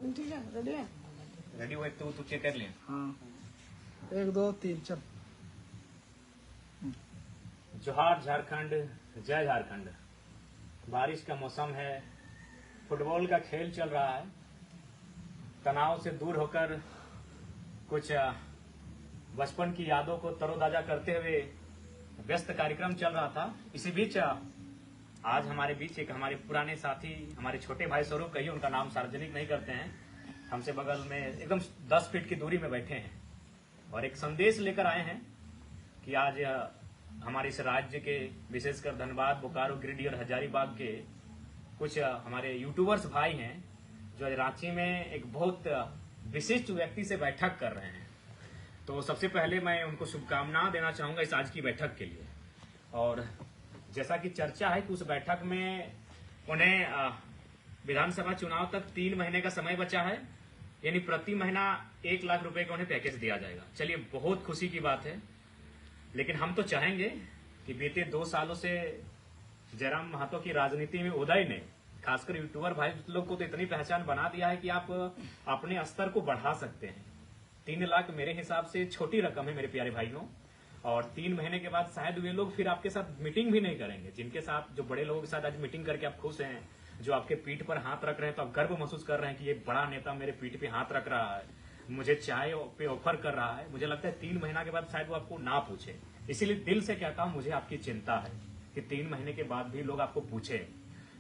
ठीक है, रेडी है? रेडी हुए तू चेक कर लिया। हाँ, 1 2 3 चल। जोहार झारखंड, जय झारखंड। बारिश का मौसम है, फुटबॉल का खेल चल रहा है। तनाव से दूर होकर कुछ बचपन की यादों को तरोताजा करते हुए व्यस्त कार्यक्रम चल रहा था। इसी बीच आज हमारे बीच एक हमारे पुराने साथी, हमारे छोटे भाई स्वरूप, कहिए उनका नाम सार्वजनिक नहीं करते हैं, हमसे बगल में एकदम 10 फीट की दूरी में बैठे हैं और एक संदेश लेकर आए हैं कि आज हमारे इस राज्य के, विशेषकर धनबाद, बोकारो, गिरिडीह और हजारीबाग के कुछ हमारे यूट्यूबर्स भाई हैं जो आज रांची में एक बहुत विशिष्ट व्यक्ति से बैठक कर रहे हैं। तो सबसे पहले मैं उनको शुभकामनाएं देना चाहूंगा इस आज की बैठक के लिए। और जैसा कि चर्चा है कि उस बैठक में उन्हें विधानसभा चुनाव तक 3 महीने का समय बचा है, यानी प्रति महीना 1 लाख रुपए का उन्हें पैकेज दिया जाएगा। चलिए, बहुत खुशी की बात है, लेकिन हम तो चाहेंगे कि बीते 2 सालों से जयराम महतो की राजनीति में उदय ने खासकर यूट्यूबर भाई लोग को तो इतनी पहचान बना दिया है कि आप अपने स्तर को बढ़ा सकते हैं। 3 लाख मेरे हिसाब से छोटी रकम है मेरे प्यारे भाइयों, और 3 महीने के बाद शायद वे लोग फिर आपके साथ मीटिंग भी नहीं करेंगे। जिनके साथ, जो बड़े लोगों के साथ आज मीटिंग करके आप खुश हैं, जो आपके पीठ पर हाथ रख रहे हैं, तो आप गर्व महसूस कर रहे हैं कि ये बड़ा नेता मेरे पीठ पे हाथ रख रहा है, मुझे चाय पे ऑफर कर रहा है। मुझे लगता है 3 महीना के बाद शायद वो आपको ना पूछे। इसीलिए दिल से कहता हूं, मुझे आपकी चिंता है कि 3 महीने के बाद भी लोग आपको पूछे,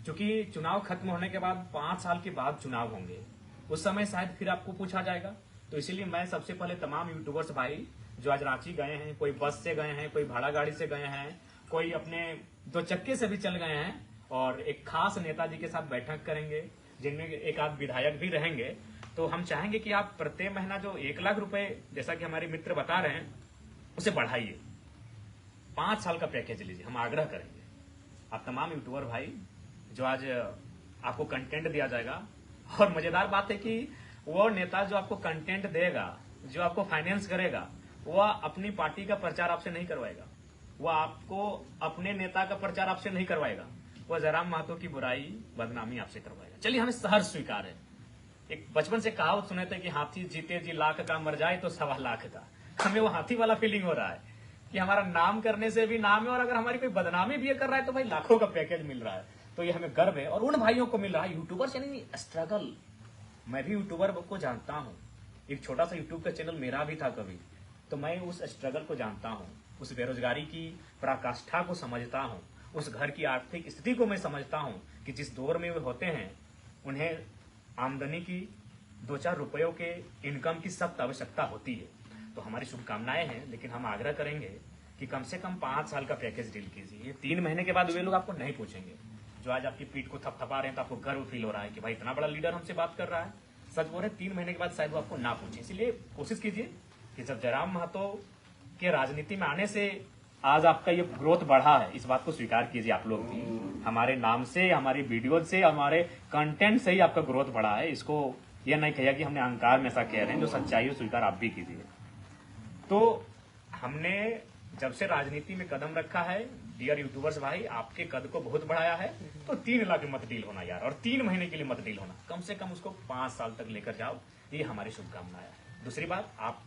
क्योंकि चुनाव खत्म होने के बाद 5 साल के बाद चुनाव होंगे, उस समय शायद फिर आपको पूछा जाएगा। तो इसीलिए मैं सबसे पहले तमाम यूट्यूबर्स भाई जो आज रांची गए हैं, कोई बस से गए हैं, कोई भाड़ा गाड़ी से गए हैं, कोई अपने 2 चक्के से भी चल गए हैं, और एक खास नेताजी के साथ बैठक करेंगे जिनमें एक आध विधायक भी रहेंगे। तो हम चाहेंगे कि आप प्रत्येक महीना जो 1 लाख रुपए, जैसा कि हमारे मित्र बता रहे हैं, उसे बढ़ाइए। 5 साल का पैकेज लीजिए, हम आग्रह करेंगे। आप तमाम यूट्यूबर भाई जो आज आपको कंटेंट दिया जाएगा, और मजेदार बात है कि वो नेता जो आपको कंटेंट देगा, जो आपको फाइनेंस करेगा, वह अपनी पार्टी का प्रचार आपसे नहीं करवाएगा, वह आपको अपने नेता का प्रचार आपसे नहीं करवाएगा, वह जयराम महतो की बुराई, बदनामी आपसे करवाएगा। चलिए, हमें सहर्ष स्वीकार है। एक बचपन से कहावत सुने थे कि हाथी जीते जी लाख का, मर जाए तो 1.25 लाख का। हमें वो हाथी वाला फीलिंग हो रहा है कि हमारा नाम करने से भी नाम है, और अगर हमारी कोई बदनामी भी कर रहा है तो भाई लाखों का पैकेज मिल रहा है। तो ये हमें गर्व है, और उन भाइयों को मिल रहा है। यूट्यूबर्स यानी स्ट्रगल, मैं भी यूट्यूबर को जानता हूँ, एक छोटा सा यूट्यूब का चैनल मेरा भी था कभी, तो मैं उस स्ट्रगल को जानता हूँ, उस बेरोजगारी की पराकाष्ठा को समझता हूँ, उस घर की आर्थिक स्थिति को मैं समझता हूँ कि जिस दौर में वे होते हैं, उन्हें आमदनी की 2-4 रुपयों के इनकम की सख्त आवश्यकता होती है। तो हमारी शुभकामनाएं हैं, लेकिन हम आग्रह करेंगे कि कम से कम 5 साल का पैकेज डील कीजिए। 3 महीने के बाद वे लोग आपको नहीं पूछेंगे। जो आज आपकी पीठ को थपथपा रहे हैं तो आपको गर्व फील हो रहा है कि भाई इतना बड़ा लीडर हमसे बात कर रहा है, सच बोल रहे, 3 महीने के बाद शायद वो आपको ना पूछे। इसलिए कोशिश कीजिए कि जब जयराम महतो के राजनीति में आने से आज आपका ये ग्रोथ बढ़ा है, इस बात को स्वीकार कीजिए। आप लोग भी हमारे नाम से, हमारी वीडियो से, हमारे कंटेंट से ही आपका ग्रोथ बढ़ा है। इसको ये नहीं कहिए कि हमने अहंकार में ऐसा कह रहे हैं, जो सच्चाई है स्वीकार आप भी कीजिए। तो हमने जब से राजनीति में कदम रखा है, डियर यूट्यूबर्स भाई, आपके कद को बहुत बढ़ाया है। तो 3 लाख मत डील होना यार, और 3 महीने के लिए मत डील होना, कम से कम उसको 5 साल तक लेकर जाओ। ये हमारी शुभकामनाएं है। दूसरी बात,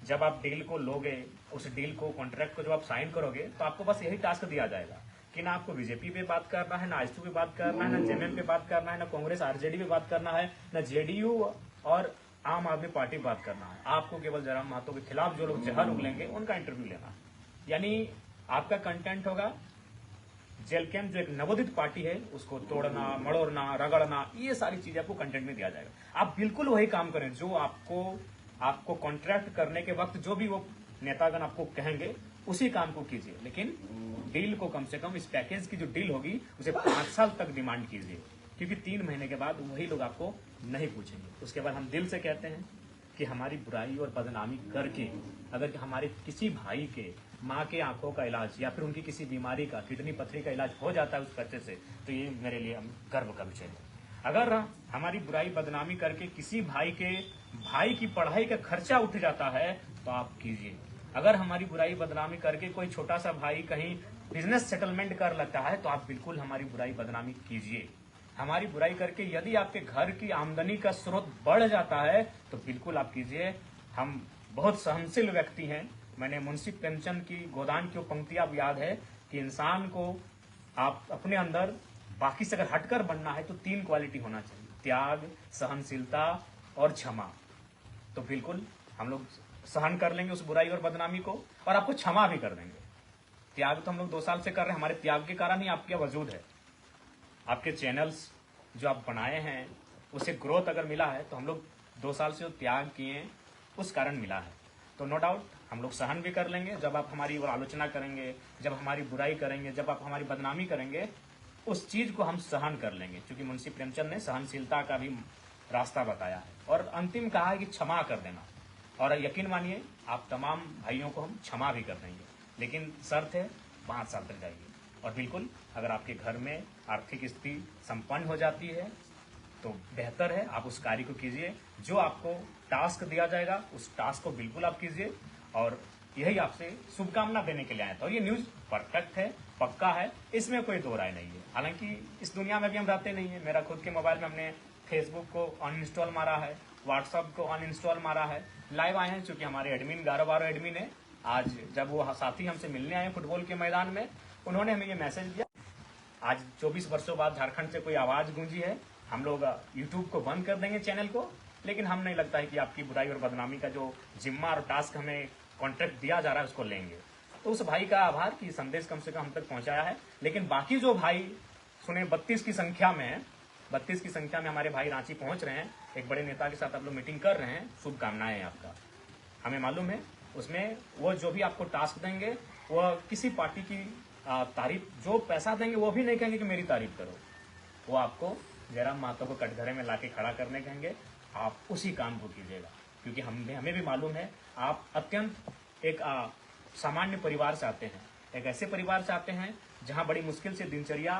जब आप डील को लोगे, उस डील को, कॉन्ट्रैक्ट को जब आप साइन करोगे, तो आपको बस यही टास्क दिया जाएगा कि ना आपको बीजेपी पे बात करना है, ना आईएसयू पे बात करना है, ना जेएमएम पे बात करना है, ना कांग्रेस आरजेडी पे बात करना है, ना जेडीयू और आम आदमी पार्टी पे बात करना है। आपको केवल जयराम महतो के खिलाफ जो लोग जहर उगलेंगे उनका इंटरव्यू लेना। यानी आपका कंटेंट होगा जेल कैंप, जो एक नवोदित पार्टी है, उसको तोड़ना, मड़ोड़ना, रगड़ना, ये सारी चीजें आपको कंटेंट में दिया जाएगा। आप बिल्कुल वही काम करें जो आपको कॉन्ट्रैक्ट करने के वक्त जो भी वो नेतागण आपको कहेंगे, उसी काम को कीजिए। लेकिन डील को कम से कम, इस पैकेज की जो डील होगी उसे 5 साल तक डिमांड कीजिए, क्योंकि 3 महीने के बाद वही लोग आपको नहीं पूछेंगे। उसके बाद हम दिल से कहते हैं कि हमारी बुराई और बदनामी करके अगर हमारे किसी भाई के माँ के आंखों का इलाज या फिर उनकी किसी बीमारी का, किडनी पथरी का इलाज हो जाता है उस खर्चे से, तो ये मेरे लिए गर्व का विषय है। अगर हमारी बुराई बदनामी करके किसी भाई की पढ़ाई का खर्चा उठ जाता है तो आप कीजिए। अगर हमारी बुराई बदनामी करके कोई छोटा सा भाई कहीं बिजनेस सेटलमेंट कर लेता है तो आप बिल्कुल हमारी बुराई बदनामी कीजिए। हमारी बुराई करके यदि आपके घर की आमदनी का स्रोत बढ़ जाता है तो बिल्कुल आप कीजिए। हम बहुत सहनशील व्यक्ति हैं। मैंने मुंशी प्रेमचंद की गोदान की वो पंक्तियां अब याद है कि इंसान को आप अपने अंदर बाकी से अगर हटकर बनना है तो 3 क्वालिटी होना चाहिए, त्याग, सहनशीलता और क्षमा। तो बिल्कुल हम लोग सहन कर लेंगे उस बुराई और बदनामी को और आपको क्षमा भी कर देंगे। त्याग तो हम लोग 2 साल से कर रहे हैं, हमारे त्याग के कारण ही आपका वजूद है। आपके चैनल्स जो आप बनाए हैं उसे ग्रोथ अगर मिला है तो हम लोग 2 साल से जो त्याग किए उस कारण मिला है। तो नो डाउट हम लोग सहन भी कर लेंगे। जब आप हमारी आलोचना करेंगे, जब हमारी बुराई करेंगे, जब आप हमारी बदनामी करेंगे, उस चीज को हम सहन कर लेंगे, क्योंकि मुंशी प्रेमचंद ने सहनशीलता का भी रास्ता बताया है। और अंतिम कहा है कि क्षमा कर देना। और यकीन मानिए आप तमाम भाइयों को हम क्षमा भी कर देंगे, लेकिन शर्त है 5 साल तक जाइए। और बिल्कुल अगर आपके घर में आर्थिक स्थिति संपन्न हो जाती है तो बेहतर है आप उस कार्य को कीजिए। जो आपको टास्क दिया जाएगा उस टास्क को बिल्कुल आप कीजिए। और यही आपसे शुभकामना देने के लिए आया था। और ये न्यूज परफेक्ट है, पक्का है, इसमें कोई दो राय नहीं है। हालांकि इस दुनिया में भी हम रहते नहीं है। मेरा खुद के मोबाइल में हमने फेसबुक को अनइंस्टॉल मारा है, व्हाट्सअप को अनइंस्टॉल मारा है। लाइव आए हैं चूंकि हमारे एडमिन 11-12 एडमिन है। आज जब वो साथी हमसे मिलने आए फुटबॉल के मैदान में, उन्होंने हमें ये मैसेज दिया, आज 24 वर्षों बाद झारखंड से कोई आवाज गूंजी है, हम लोग यूट्यूब को बंद कर देंगे चैनल को, लेकिन हम नहीं लगता है कि आपकी बुराई और बदनामी का जो जिम्मा और टास्क हमें कॉन्ट्रैक्ट दिया जा रहा है उसको लेंगे। तो उस भाई का आभार कि संदेश कम से कम हम तक पहुंचाया है। लेकिन बाकी जो भाई सुने 32 की संख्या में 32 की संख्या में हमारे भाई रांची पहुंच रहे हैं, एक बड़े नेता के साथ आप लोग मीटिंग कर रहे हैं, शुभकामनाएं हैं आपका। हमें मालूम है उसमें वो जो भी आपको टास्क देंगे वो किसी पार्टी की तारीफ, जो पैसा देंगे वो भी नहीं कहेंगे कि मेरी तारीफ करो, वो आपको जयराम महतो को कटघरे में लाके खड़ा करने कहेंगे। आप उसी काम को कीजिएगा, क्योंकि हमें भी मालूम है आप अत्यंत एक सामान्य परिवार से आते हैं, एक ऐसे परिवार से आते हैं जहां बड़ी मुश्किल से दिनचर्या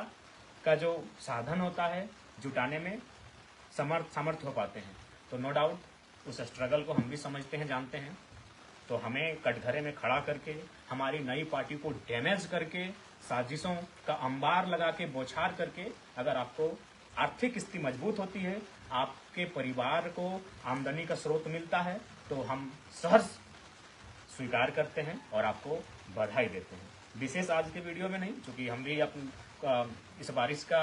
का जो साधन होता है जुटाने में समर्थ हो पाते हैं। तो नो डाउट उस स्ट्रगल को हम भी समझते हैं, जानते हैं। तो हमें कटघरे में खड़ा करके हमारी नई पार्टी को डैमेज करके साजिशों का अंबार लगा के बौछार करके अगर आपको आर्थिक स्थिति मजबूत होती है, आपके परिवार को आमदनी का स्रोत मिलता है, तो हम सहर्ष स्वीकार करते हैं और आपको बधाई देते हैं। विशेष आज के वीडियो में नहीं, क्योंकि हम भी इस बारिश का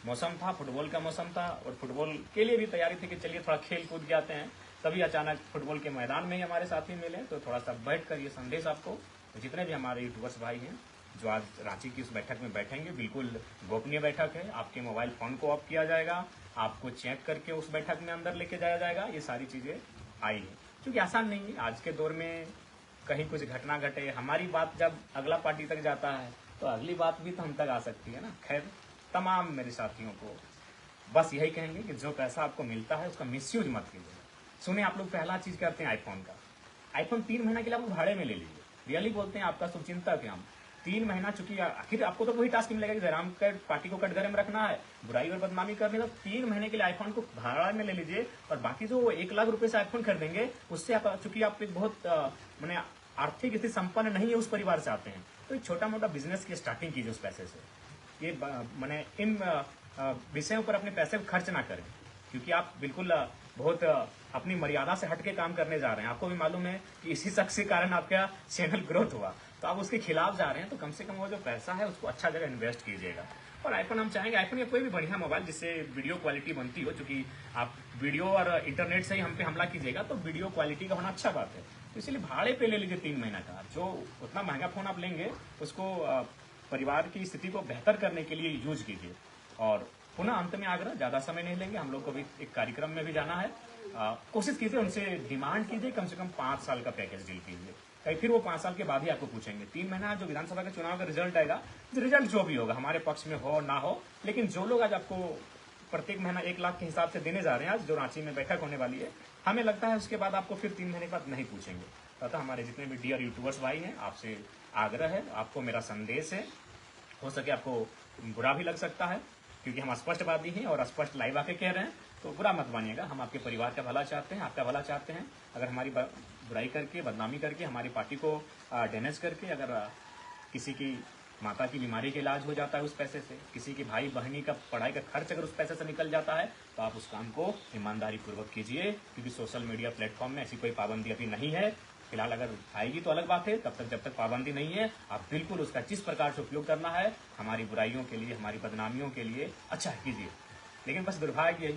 मौसम था, फुटबॉल का मौसम था और फुटबॉल के लिए भी तैयारी थी कि चलिए थोड़ा खेल कूद के आते हैं। तभी अचानक फुटबॉल के मैदान में ही हमारे साथी मिले, तो थोड़ा सा बैठ कर ये संदेश आपको, जितने भी हमारे यूट्यूबर्स भाई हैं जो आज रांची की उस बैठक में बैठेंगे, बिल्कुल गोपनीय बैठक है। आपके मोबाइल फोन को ऑफ किया जाएगा, आपको चेक करके उस बैठक में अंदर लेके जाया जाएगा। ये सारी चीजें आई है, क्योंकि आसान नहीं है आज के दौर में कहीं कुछ घटना घटे, हमारी बात जब अगला पार्टी तक जाता है तो अगली बात भी तो हम तक आ सकती है ना। खैर, तमाम मेरे साथियों को बस यही कहेंगे कि जो पैसा आपको मिलता है उसका मिसयूज मत कीजिए। सुने, आप लोग पहला चीज करते हैं आईफोन का, आईफोन 3 महीना के लिए आप भाड़े में ले लीजिए। रियली बोलते हैं, आपका शुभचिंतक है हम। 3 महीना, चूंकि आखिर आपको तो वही टास्क मिलेगा कि जयराम का पार्टी को कटघरे में रखना है, बुराई और बदनामी करनी है, तो 3 महीने के लिए आईफोन को भाड़ा में ले लीजिए। और बाकी जो 1 लाख रुपए से आईफोन खरीदेंगे, उससे आप, चूंकि आप एक बहुत मैंने आर्थिक स्थिति संपन्न नहीं है उस परिवार से आते हैं, तो एक छोटा मोटा बिजनेस की स्टार्टिंग कीजिए उस पैसे से। ये मैंने इन विषयों पर अपने पैसे खर्च ना करें, क्योंकि आप बिल्कुल बहुत अपनी मर्यादा से हटके काम करने जा रहे हैं। आपको भी मालूम है कि इसी शख्स के कारण आपका चैनल ग्रोथ हुआ, तो आप उसके खिलाफ जा रहे हैं। तो कम से कम वो जो पैसा है उसको अच्छा जगह इन्वेस्ट कीजिएगा। और आईफोन हम चाहेंगे, आईफोन या कोई भी बढ़िया मोबाइल जिससे वीडियो क्वालिटी बनती हो, क्योंकि आप वीडियो और इंटरनेट से ही हम पे हमला कीजिएगा तो वीडियो क्वालिटी का होना अच्छा बात है। तो इसलिए भाड़े पे ले लीजिए 3 महीना का। जो उतना महंगा फोन आप लेंगे उसको परिवार की स्थिति को बेहतर करने के लिए यूज कीजिए। और पुनः अंत में आग्रह, ज्यादा समय नहीं लेंगे, हम लोग को भी एक कार्यक्रम में भी जाना है। कोशिश कीजिए, उनसे डिमांड कीजिए, कम से कम 5 साल का पैकेज डील कीजिए। कहीं फिर वो 5 साल के बाद ही आपको पूछेंगे। 3 महीना जो विधानसभा के चुनाव का रिजल्ट आएगा, रिजल्ट जो भी होगा हमारे पक्ष में हो ना हो, लेकिन जो लोग आज आपको प्रत्येक महीना 1 लाख के हिसाब से देने जा रहे हैं, आज जो रांची में बैठक होने वाली है, हमें लगता है उसके बाद आपको फिर 3 महीने के बाद नहीं पूछेंगे। अतः हमारे जितने भी डियर यूट्यूबर्स भाई हैं, आपसे आग्रह है, आपको मेरा संदेश है, हो सके आपको बुरा भी लग सकता है क्योंकि हम स्पष्टवादी हैं और स्पष्ट लाइव आके कह रहे हैं, तो बुरा मत मानिएगा। हम आपके परिवार का भला चाहते हैं, आपका भला चाहते हैं। अगर हमारी बुराई करके, बदनामी करके, हमारी पार्टी को डैमेज करके अगर किसी की माता की बीमारी का इलाज हो जाता है उस पैसे से, किसी के भाई बहनी का पढ़ाई का खर्च अगर उस पैसे से निकल जाता है तो आप उस काम को ईमानदारी पूर्वक कीजिए, क्योंकि सोशल मीडिया प्लेटफॉर्म में ऐसी कोई पाबंदी अभी नहीं है। फिलहाल अगर आएगी तो अलग बात है, तब तक जब तक पाबंदी नहीं है आप बिल्कुल उसका जिस प्रकार से उपयोग करना है हमारी बुराइयों के लिए, हमारी बदनामियों के लिए अच्छा कीजिए। लेकिन बस दुर्भाग्य यही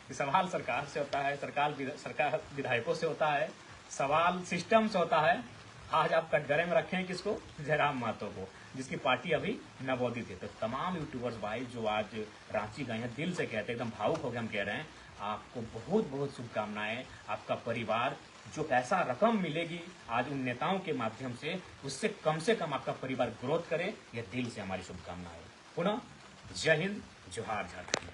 कि सवाल सरकार से होता है, सरकार विधायकों से होता है, सवाल सिस्टम से होता है। आज आप कटघरे में रखे हैं किसको? जयराम महतो को, जिसकी पार्टी अभी नवोदित है। तो तमाम यूट्यूबर्स भाई जो आज रांची गए हैं, दिल से कहते हैं, एकदम भावुक हो गए हम कह रहे हैं, आपको बहुत बहुत शुभकामनाएं। आपका परिवार जो पैसा रकम मिलेगी आज उन नेताओं के माध्यम से कम आपका परिवार ग्रोथ करे, यह दिल से हमारी शुभकामनाएं। पुनः जय हिंद, जोहार झारखंड।